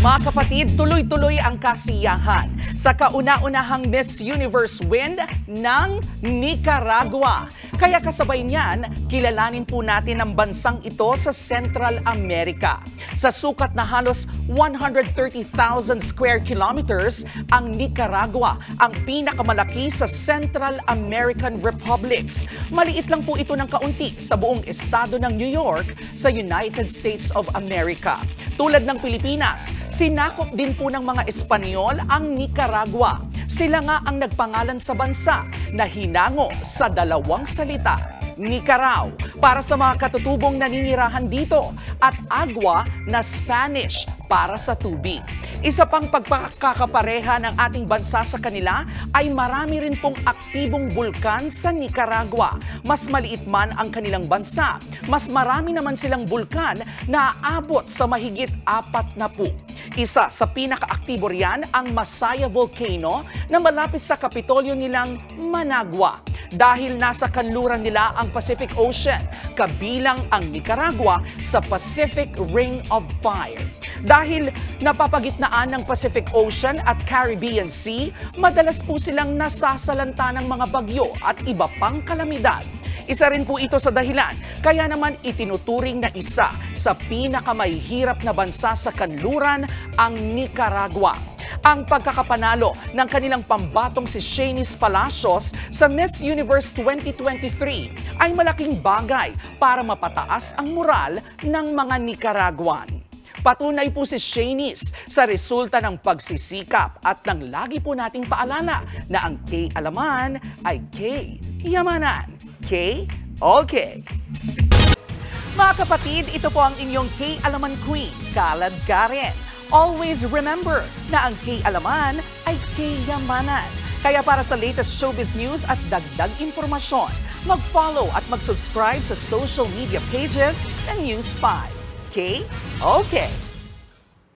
Mga kapatid, tuloy-tuloy ang kasiyahan sa kauna-unahang Miss Universe win ng Nicaragua. Kaya kasabay niyan, kilalanin po natin ang bansang ito sa Central America. Sa sukat na halos 130,000 square kilometers, ang Nicaragua ang pinakamalaki sa Central American Republics. Maliit lang po ito ng kaunti sa buong estado ng New York sa United States of America. Tulad ng Pilipinas, sinakop din po ng mga Espanyol ang Nicaragua. Sila nga ang nagpangalan sa bansa na hinango sa dalawang salita, Nicarao, para sa mga katutubong naninirahan dito, at agua na Spanish para sa tubig. Isa pang pagkakapareha ng ating bansa sa kanila ay marami rin pong aktibong bulkan sa Nicaragua. Mas maliit man ang kanilang bansa, mas marami naman silang bulkan na aabot sa mahigit 40. Isa sa pinakaaktibo riyan ang Masaya Volcano na malapit sa kapitolyo nilang Managua. Dahil nasa kanluran nila ang Pacific Ocean, kabilang ang Nicaragua sa Pacific Ring of Fire. Dahil napapagitnaan ng Pacific Ocean at Caribbean Sea, madalas po silang nasasalanta ng mga bagyo at iba pang kalamidad. Isa rin po ito sa dahilan, kaya naman itinuturing na isa sa pinakamahihirap na bansa sa kanluran ang Nicaragua. Ang pagkakapanalo ng kanilang pambatong si Shanice Palacios sa Miss Universe 2023 ay malaking bagay para mapataas ang moral ng mga Nicaraguan. Patunay po si Shanice sa resulta ng pagsisikap at nang lagi po nating paalala na ang K-alaman ay K-yamanan. K-okay. Mga kapatid, ito po ang inyong K-alaman Queen, Kalad Karen. Always remember na ang K-alaman ay K-yamanan. Kaya para sa latest showbiz news at dagdag impormasyon, mag-follow at mag-subscribe sa social media pages ng News 5. K-okay.